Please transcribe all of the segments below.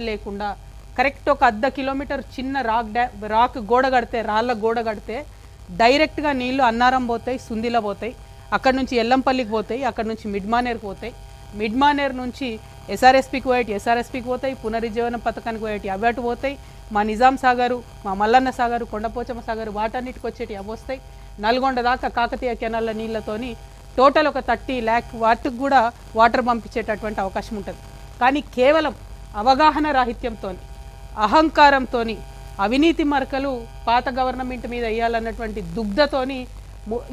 లేకుండా కరెక్ట్ ఒక అర్ధ కిలోమీటర్ చిన్న రాక్ గోడ కడితే రాళ్ళ గోడ కడితే డైరెక్ట్గా నీళ్లు అన్నారం పోతాయి, సుందిల పోతాయి, అక్కడ నుంచి ఎల్లంపల్లికి పోతాయి, అక్కడ నుంచి మిడ్మానేర్కి పోతాయి, మిడ్మానేర్ నుంచి ఎస్ఆర్ఎస్పీకి పోయేటి ఎస్ఆర్ఎస్పీకి పోతాయి, పునరుజ్జీవన పథకానికి పోయేటి అవి అటు పోతాయి, మా నిజాం సాగరు, మా మల్లన్న సాగరు, కొండపోచమ్మ సాగరు వాటన్నిటికి వచ్చేటి అవి వస్తాయి. నల్గొండ దాకా కాకతీయ కెనాల్ల నీళ్లతోని టోటల్ ఒక 30 lakh వాటికి కూడా వాటర్ పంపించేటటువంటి అవకాశం ఉంటుంది. కానీ కేవలం అవగాహన రాహిత్యంతో, అహంకారంతో, అవినీతి మరకలు పాత గవర్నమెంట్ మీద వేయాలన్నటువంటి దుగ్ధతోని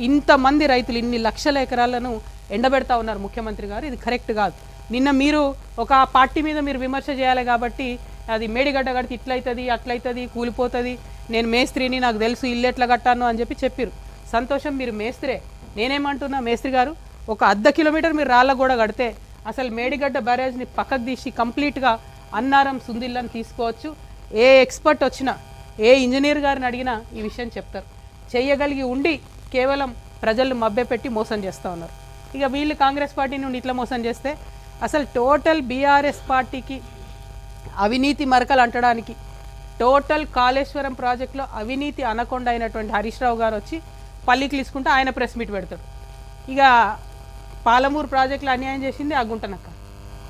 ఇంతమంది రైతులు ఇన్ని లక్షల ఎకరాలను ఎండబెడతా ఉన్నారు ముఖ్యమంత్రి గారు. ఇది కరెక్ట్ కాదు. నిన్న మీరు ఒక పార్టీ మీద మీరు విమర్శ చేయాలి కాబట్టి అది మేడిగడ్డ కడితే ఇట్లయితుంది అట్లయితుంది కూలిపోతుంది, నేను మేస్త్రిని నాకు తెలుసు ఇల్లు ఎట్లా కట్టాను అని చెప్పారు. సంతోషం, మీరు మేస్త్రే. నేనేమంటున్నా మేస్త్రి గారు, ఒక అర్ధ కిలోమీటర్ మీరు రాళ్ళ కూడా కడితే అసలు మేడిగడ్డ బ్యారేజ్ని పక్కకు తీసి కంప్లీట్గా అన్నారం సుందిల్లని తీసుకోవచ్చు. ఏ ఎక్స్పర్ట్ వచ్చినా, ఏ ఇంజనీర్ గారిని అడిగినా ఈ విషయం చెప్తారు. చేయగలిగి ఉండి కేవలం ప్రజలను మభ్యపెట్టి మోసం చేస్తూ ఉన్నారు. ఇక వీళ్ళు కాంగ్రెస్ పార్టీ నుండి ఇట్లా మోసం చేస్తే అసలు టోటల్ బీఆర్ఎస్ పార్టీకి అవినీతి మరకలు అంటడానికి, టోటల్ కాళేశ్వరం ప్రాజెక్టులో అవినీతి అనకొండ అయినటువంటి హరీష్ రావు గారు వచ్చి పల్లికి తీసుకుంటే ఆయన ప్రెస్ మీట్ పెడతాడు. ఇక పాలమూరు ప్రాజెక్టులో అన్యాయం చేసింది ఆ గుంటనక్క,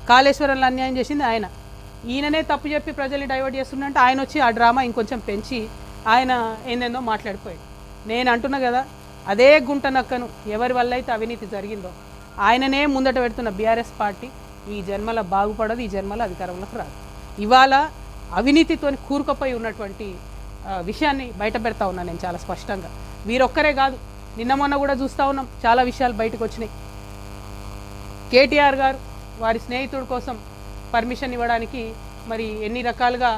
కాళేశ్వరంలో అన్యాయం చేసింది ఆయన. ఈయననే తప్పు చెప్పి ప్రజల్ని డైవర్ట్ చేస్తుందంటే ఆయన వచ్చి ఆ డ్రామా ఇంకొంచెం పెంచి ఆయన ఏందేందో మాట్లాడిపోయాడు. నేను అంటున్నా కదా, అదే గుంటనక్కను ఎవరి వల్ల అయితే అవినీతి జరిగిందో ఆయననే ముందట పెడుతున్న బీఆర్ఎస్ పార్టీ ఈ జన్మల బాగుపడదు, ఈ జన్మల అధికారంలోకి రాదు. ఇవాళ అవినీతితో కూరుకుపోయి ఉన్నటువంటి విషయాన్ని బయట పెడతా ఉన్నాను నేను చాలా స్పష్టంగా. వీరొక్కరే కాదు, నిన్న మొన్న కూడా చూస్తూ ఉన్నాం, చాలా విషయాలు బయటకు వచ్చినాయి. కేటీఆర్ గారు వారి స్నేహితుడి కోసం పర్మిషన్ ఇవ్వడానికి మరి ఎన్ని రకాలుగా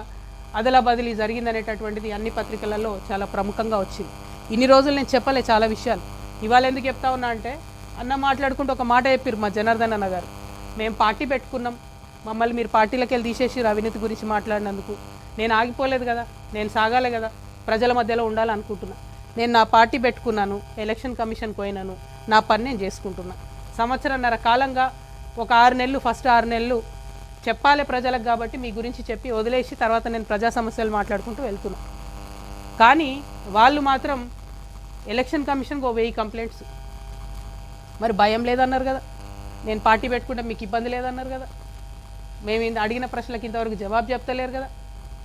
అదలా బదిలీ జరిగిందనేటటువంటిది అన్ని పత్రికలలో చాలా ప్రముఖంగా వచ్చింది. ఇన్ని రోజులు నేను చెప్పలే చాలా విషయాలు. ఇవాళ ఎందుకు చెప్తా ఉన్నా అంటే, అన్న మాట్లాడుకుంటూ ఒక మాట చెప్పారు మా జనార్దన్ అన్న గారు, మేము పార్టీ పెట్టుకున్నాం, మమ్మల్ని మీరు పార్టీలకు వెళ్ళి తీసేసి అవినీతి గురించి మాట్లాడినందుకు. నేను ఆగిపోలేదు కదా, నేను సాగాలి కదా, ప్రజల మధ్యలో ఉండాలనుకుంటున్నా. నేను నా పార్టీ పెట్టుకున్నాను, ఎలక్షన్ కమిషన్కి పోయినాను, నా పని నేను చేసుకుంటున్నా. సంవత్సరన్నర కాలంగా ఒక 6 నెలలు, ఫస్ట్ 6 నెలలు చెప్పాలి ప్రజలకు కాబట్టి మీ గురించి చెప్పి వదిలేసి తర్వాత నేను ప్రజా సమస్యలు మాట్లాడుకుంటూ వెళ్తున్నా. కానీ వాళ్ళు మాత్రం ఎలక్షన్ కమిషన్కి 1000 కంప్లైంట్స్. మరి భయం లేదన్నారు కదా, నేను పార్టీ పెట్టుకుంటే మీకు ఇబ్బంది లేదన్నారు కదా, మేము అడిగిన ప్రశ్నలకు ఇంతవరకు జవాబు చెప్తలేరు కదా,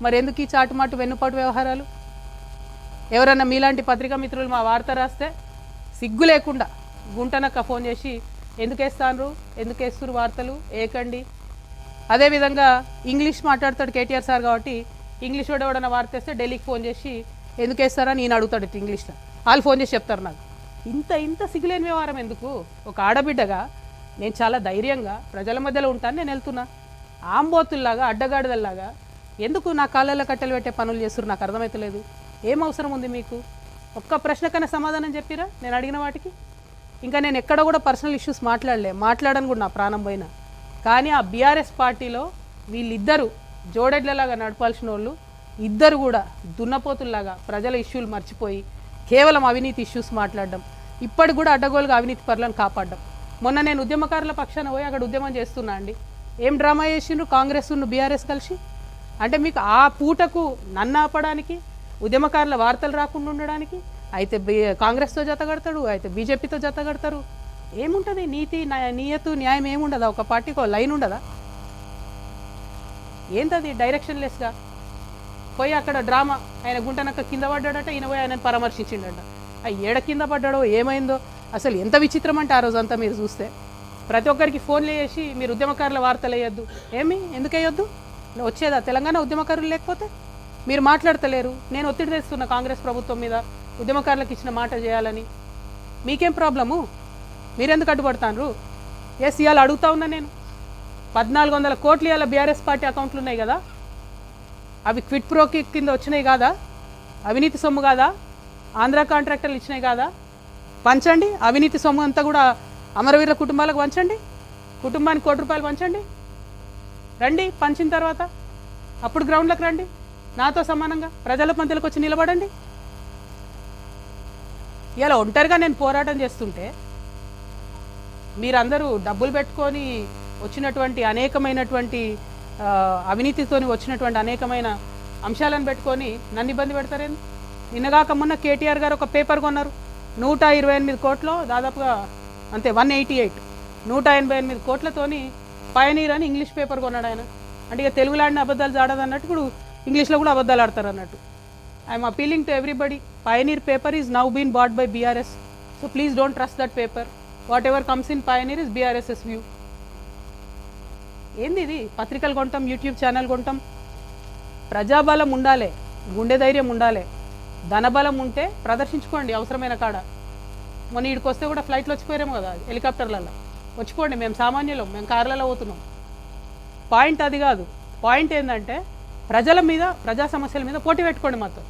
మరి ఎందుకు ఈ చాటుమాటు వెన్నుపాటు వ్యవహారాలు? ఎవరన్నా మీలాంటి పత్రికా మిత్రులు మా వార్త రాస్తే సిగ్గు లేకుండా గుంటనక్క ఫోన్ చేసి ఎందుకు వేస్తాను, ఎందుకు వేస్తున్నారు వార్తలు ఏకండి. అదేవిధంగా ఇంగ్లీష్ మాట్లాడతాడు కేటీఆర్ సార్ కాబట్టి ఇంగ్లీష్ వాడు ఎవడన్నా వార్త వేస్తే ఢిల్లీకి ఫోన్ చేసి ఎందుకు వేస్తారని నేను అడుగుతాడు ఇంగ్లీష్లో. వాళ్ళు ఫోన్ చేసి చెప్తారు నాకు. ఇంత సిగ్గులేని వ్యవహారం ఎందుకు? ఒక ఆడబిడ్డగా నేను చాలా ధైర్యంగా ప్రజల మధ్యలో ఉంటాను, నేను వెళ్తున్నా. ఆంబోతుల్లాగా అడ్డగాడిదల్లాగా ఎందుకు నా కాళ్ళల్లో కట్టెలు పెట్టే పనులు చేస్తున్నారు నాకు అర్థమవుతలేదు. ఏం అవసరం ఉంది మీకు? ఒక్క ప్రశ్నకన్నా సమాధానం చెప్పిరా నేను అడిగిన వాటికి? ఇంకా నేను ఎక్కడ కూడా పర్సనల్ ఇష్యూస్ మాట్లాడను కూడా నా ప్రాణం పోయినా. కానీ ఆ బీఆర్ఎస్ పార్టీలో వీళ్ళిద్దరూ జోడెడ్లలాగా నడపాల్సిన వాళ్ళు ఇద్దరు కూడా దున్నపోతుల్లాగా ప్రజల ఇష్యూలు మర్చిపోయి కేవలం అవినీతి ఇష్యూస్ మాట్లాడడం, ఇప్పటికి కూడా అడ్డగోలుగా అవినీతి పరులను కాపాడడం. మొన్న నేను ఉద్యమకారుల పక్షాన పోయి అక్కడ ఉద్యమం చేస్తున్నా అండి. ఏం డ్రామా చేసిండ్రు కాంగ్రెస్ బీఆర్ఎస్ కలిసి? అంటే మీకు ఆ పూటకు నన్ను ఆపడానికి, ఉద్యమకారుల వార్తలు రాకుండా ఉండడానికి అయితే కాంగ్రెస్తో జతగడతాడు, అయితే బీజేపీతో జతగడతారు. ఏముంటుంది? నీయతు న్యాయం ఏముండదా? ఒక పార్టీకి ఒక లైన్ ఉండదా? ఏంటది డైరెక్షన్లెస్గా పోయి అక్కడ డ్రామా. ఆయన గుంటనక్క కింద పడ్డాడట, ఈయన పోయి ఆయనను పరామర్శించిండట. ఏడ కింద పడ్డాడో ఏమైందో అసలు ఎంత విచిత్రం అంటే ఆ రోజంతా మీరు చూస్తే ప్రతి ఒక్కరికి ఫోన్లు చేసి మీరు ఉద్యమకారుల వార్తలు వేయొద్దు. ఎందుకు వేయొద్దు? వచ్చేదా తెలంగాణ ఉద్యమకారులు లేకపోతే? మీరు మాట్లాడతలేరు, నేను ఒత్తిడి తెస్తున్నా కాంగ్రెస్ ప్రభుత్వం మీద ఉద్యమకారులకు ఇచ్చిన మాట చేయాలని. మీకేం ప్రాబ్లము? మీరెందుకు అడ్డుపడతాను? ఎస్, ఇవాళ అడుగుతా ఉన్నా నేను. 1400 కోట్లు ఇవాళ బీఆర్ఎస్ పార్టీ అకౌంట్లు ఉన్నాయి కదా, అవి క్విట్ ప్రోకి కింద వచ్చినాయి కాదా? అవినీతి సొమ్ము కాదా? ఆంధ్ర కాంట్రాక్టర్లు ఇచ్చినాయి కాదా? పంచండి. అవినీతి సొమ్ము అంతా కూడా అమరవీరుల కుటుంబాలకు పంచండి. కుటుంబానికి 1 కోటి రూపాయలు పంచండి. రండి, పంచిన తర్వాత అప్పుడు గ్రౌండ్లకు రండి, నాతో సమానంగా ప్రజల మధ్యలోకి వచ్చి నిలబడండి. ఇలా ఒంటరిగా నేను పోరాటం చేస్తుంటే మీరందరూ డబ్బులు పెట్టుకొని వచ్చినటువంటి అనేకమైనటువంటి అవినీతితో వచ్చినటువంటి అనేకమైన అంశాలను పెట్టుకొని నన్ను ఇబ్బంది పెడతారేంది? నిన్నగాక మొన్న కేటీఆర్ గారు ఒక పేపర్ కొన్నారు 128 కోట్లు, దాదాపుగా అంతే 188, 188 కోట్లతోని పయనీర్ అని ఇంగ్లీష్ పేపర్ కొన్నాడు ఆయన. అంటే ఇక తెలుగులో ఆడిన అబద్ధాలు ఆడదు అన్నట్టు ఇప్పుడు ఇంగ్లీష్లో కూడా అబద్ధాలు ఆడతారు అన్నట్టు. I'm appealing to everybody, Pioneer paper is now been bought by BRS, so please don't trust that paper. Whatever comes in Pioneer is BRS's view. ఏంది ఇది? పత్రికలు కొంటాం, యూట్యూబ్ ఛానల్ కొంటాం. ప్రజాబలం ఉండాలి, గుండె ధైర్యం ఉండాలి, ధనబలం ఉంటే ప్రదర్శించుకోండి అవసరమైన కాడ. మొన్న ఇక్కడికి వస్తే కూడా ఫ్లైట్లో వచ్చిపోయారేమో కదా, హెలికాప్టర్లలో వచ్చిపోండి. మేము సామాన్యులం, మేము కార్లలో పోతున్నాం. పాయింట్ అది కాదు. పాయింట్ ఏంటంటే ప్రజల మీద, ప్రజా సమస్యల మీద పోటీ పెట్టుకోండి. మాతో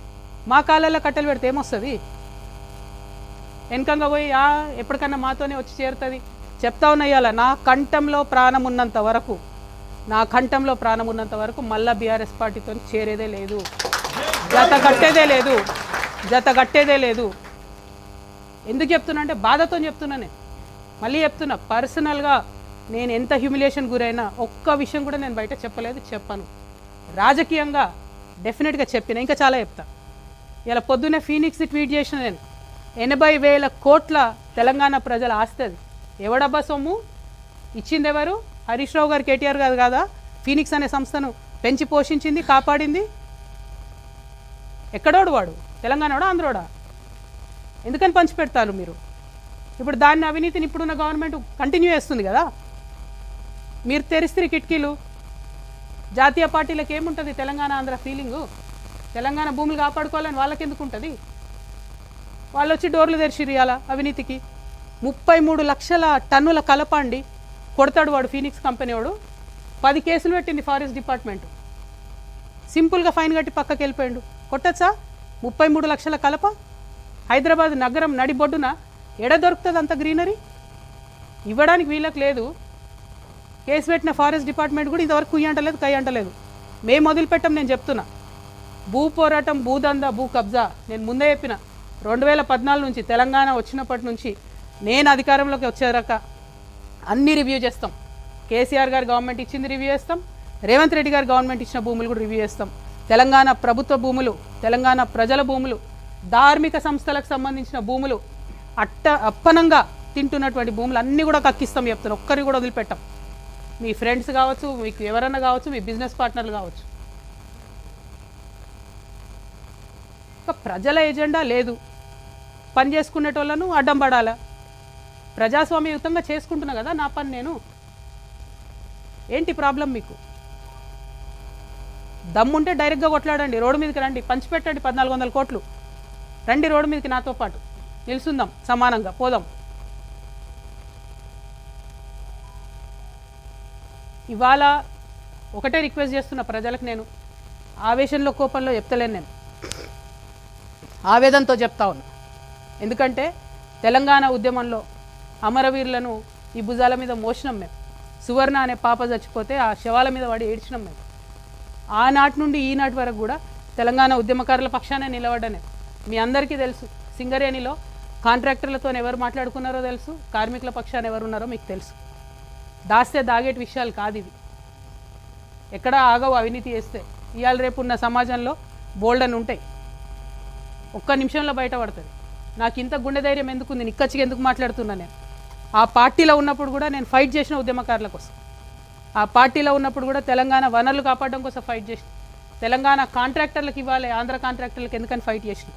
మా కాళ్ళల్లో కట్టెలు పెడితే ఏమొస్తుంది? వెనకంగా పోయి ఎప్పటికన్నా మాతోనే వచ్చి చేరుతుంది. చెప్తా ఉన్నాయాల నా కంఠంలో ప్రాణం ఉన్నంత వరకు, నా కంఠంలో ప్రాణం ఉన్నంత వరకు మళ్ళా బీఆర్ఎస్ పార్టీతో చేరేదే లేదు, జత కట్టేదే లేదు. ఎందుకు చెప్తున్నా అంటే బాధతో చెప్తున్నా. నేను మళ్ళీ చెప్తున్నా, పర్సనల్గా నేను ఎంత హ్యూమిలియేషన్ గురైనా ఒక్క విషయం కూడా నేను బయట చెప్పలేదు, చెప్పను. రాజకీయంగా డెఫినెట్గా చెప్పిన, ఇంకా చాలా చెప్తా. ఇలా పొద్దున్నే ఫీనిక్స్ ట్వీట్ చేసిన నేను 80,000 కోట్ల తెలంగాణ ప్రజల ఆస్తుంది. ఎవడబ్బా సొమ్ము ఇచ్చింది? ఎవరు? హరీష్ రావు గారు, కేటీఆర్ గారు కాదా ఫీనిక్స్ అనే సంస్థను పెంచి పోషించింది, కాపాడింది? ఎక్కడోడు వాడు? తెలంగాణోడా, ఆంధ్రోడా? ఎందుకని పంచిపెడతారు మీరు? ఇప్పుడు దాన్ని, అవినీతిని ఇప్పుడున్న గవర్నమెంట్ కంటిన్యూ చేస్తుంది కదా. మీరు తెరిస్తే కిటికీలు. జాతీయ పార్టీలకు ఏముంటుంది తెలంగాణ ఆంధ్ర ఫీలింగు? తెలంగాణ భూములు కాపాడుకోవాలని వాళ్ళకి ఎందుకు ఉంటుంది? వాళ్ళు వచ్చి డోర్లు తెరిచిరియాల అవినీతికి. 33 లక్షల టన్నుల కలప అండి కొడతాడు వాడు, ఫీనిక్స్ కంపెనీ వాడు. 10 కేసులు పెట్టింది ఫారెస్ట్ డిపార్ట్మెంట్. సింపుల్గా ఫైన్ కట్టి పక్కకి వెళ్ళిపోయాడు. కొట్టచ్చా? 33 లక్షల కలప హైదరాబాద్ నగరం నడిబొడ్డున ఎడ దొరుకుతుంది అంత గ్రీనరీ? ఇవ్వడానికి వీళ్ళకి లేదు. కేసు పెట్టిన ఫారెస్ట్ డిపార్ట్మెంట్ కూడా ఇంతవరకు కుయ్యి అంటలేదు, కై అంటలేదు. మేము వదిలిపెట్టాం. నేను చెప్తున్నా, భూ పోరాటం, భూదందా, భూ కబ్జా నేను ముందే చెప్పిన. 2014 నుంచి తెలంగాణ వచ్చినప్పటి నుంచి నేను అధికారంలోకి వచ్చేదాకా అన్ని రివ్యూ చేస్తాం. కేసీఆర్ గారు గవర్నమెంట్ ఇచ్చింది రివ్యూ చేస్తాం, రేవంత్ రెడ్డి గారు గవర్నమెంట్ ఇచ్చిన భూములు కూడా రివ్యూ చేస్తాం. తెలంగాణ ప్రభుత్వ భూములు, తెలంగాణ ప్రజల భూములు, ధార్మిక సంస్థలకు సంబంధించిన భూములు, అప్పనంగా తింటున్నటువంటి భూములు అన్నీ కూడా కక్కిస్తాం చెప్తాను. ఒక్కరిని కూడా వదిలిపెట్టాం. మీ ఫ్రెండ్స్ కావచ్చు, మీకు ఎవరన్నా కావచ్చు, మీ బిజినెస్ పార్ట్నర్లు కావచ్చు. ప్రజల ఎజెండా లేదు, పని చేసుకునేటోళ్ళను అడ్డం పడాలా. ప్రజాస్వామ్యయుతంగా చేసుకుంటున్నా కదా నా పని నేను. ఏంటి ప్రాబ్లం మీకు? దమ్ముంటే డైరెక్ట్గా కొట్లాడండి, రోడ్డు మీదకి రండి, పంచిపెట్టండి 1400 కోట్లు. రండి రోడ్డు మీదకి నాతో పాటు నిలుసుందాం, సమానంగా పోదాం. ఇవాళ ఒకటే రిక్వెస్ట్ చేస్తున్న ప్రజలకు, నేను ఆవేశంలో, కోపంలో చెప్తలేను, నేను ఆవేదనతో చెప్తా ఉన్నా. ఎందుకంటే తెలంగాణ ఉద్యమంలో అమరవీరులను ఈ భుజాల మీద మోసినాం మేము. సువర్ణ అనే పాప చచ్చిపోతే ఆ శవాల మీద పడి ఏడ్చినాం మేము. ఆనాటి నుండి ఈనాటి వరకు కూడా తెలంగాణ ఉద్యమకారుల పక్షానే నిలబడ్డానే. మీ అందరికీ తెలుసు, సింగరేణిలో కాంట్రాక్టర్లతో ఎవరు మాట్లాడుకున్నారో తెలుసు, కార్మికుల పక్షాన ఎవరు ఉన్నారో మీకు తెలుసు. దాస్తే దాగేటి విషయాలు కాదు ఇవి. ఎక్కడ ఆగవు అవినీతి చేస్తే. ఇవాళ రేపు ఉన్న సమాజంలో బోల్డన్ ఉంటాయి, ఒక్క నిమిషంలో బయటపడుతుంది. నాకు ఇంత గుండె ధైర్యం ఎందుకుంది, నిక్కచ్చిగా ఎందుకు మాట్లాడుతున్నా? నేను ఆ పార్టీలో ఉన్నప్పుడు కూడా నేను ఫైట్ చేసిన ఉద్యమకారుల కోసం. ఆ పార్టీలో ఉన్నప్పుడు కూడా తెలంగాణ వనరులు కాపాడడం కోసం ఫైట్ చేసిన. తెలంగాణ కాంట్రాక్టర్లకు ఇవ్వాలి, ఆంధ్ర కాంట్రాక్టర్లకు ఎందుకని ఫైట్ చేసిన?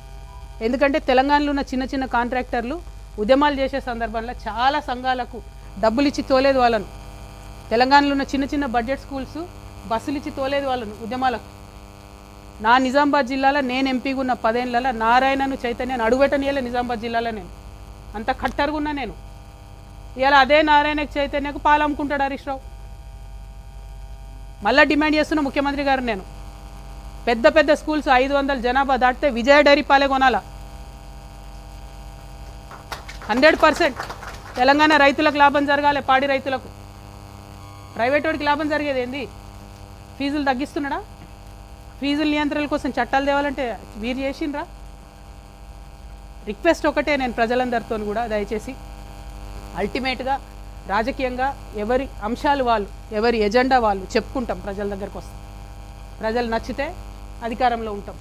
ఎందుకంటే తెలంగాణలో ఉన్న చిన్న చిన్న కాంట్రాక్టర్లు ఉద్యమాలు చేసే సందర్భంలో చాలా సంఘాలకు డబ్బులు ఇచ్చి తోలేదు వాళ్ళను. తెలంగాణలో ఉన్న చిన్న చిన్న బడ్జెట్ స్కూల్స్ బస్సులు ఇచ్చి తోలేదు వాళ్ళను ఉద్యమాలకు. నా నిజామాబాద్ జిల్లాలో నేను ఎంపీగా ఉన్న 10 ఏళ్లలో నారాయణను, చైతన్యను అడుగుపెట్టనియలే నిజామాబాద్ జిల్లాలో. నేను అంత కట్టరుగా ఉన్నా. నేను ఇలా అదే నారాయణకు, చైతన్యకు పాలు అమ్ముకుంటాడు హరీష్ రావు. మళ్ళీ డిమాండ్ చేస్తున్న ముఖ్యమంత్రి గారు, నేను పెద్ద పెద్ద స్కూల్స్ 500 జనాభా దాటితే విజయ డైరీ పాలే కొనాలా. 100% తెలంగాణ రైతులకు లాభం జరగాలి, పాడి రైతులకు. ప్రైవేట్ వాడికి లాభం జరిగేది ఏంది? ఫీజులు తగ్గిస్తున్నాడా? ఫీజుల నియంత్రణల కోసం చట్టాలు తేవాలంటే వీరు చేసిండ్రా? రిక్వెస్ట్ ఒకటే నేను ప్రజలందరితో కూడా, దయచేసి అల్టిమేట్గా రాజకీయంగా ఎవరి అంశాలు వాళ్ళు, ఎవరి ఎజెండా వాళ్ళు చెప్పుకుంటాం, ప్రజల దగ్గరకు వస్తాం. ప్రజలు నచ్చితే అధికారంలో ఉంటాం,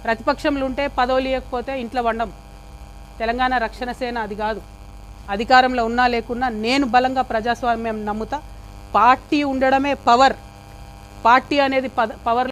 ప్రతిపక్షంలో ఉంటే పదవులు ఇవ్వకపోతే ఇంట్లో వండం. తెలంగాణ రక్షణ సేన అది కాదు. అధికారంలో ఉన్నా లేకున్నా నేను బలంగా ప్రజాస్వామ్యం నమ్ముతా. పార్టీ ఉండడమే పవర్. పార్టీ అనేది పవర్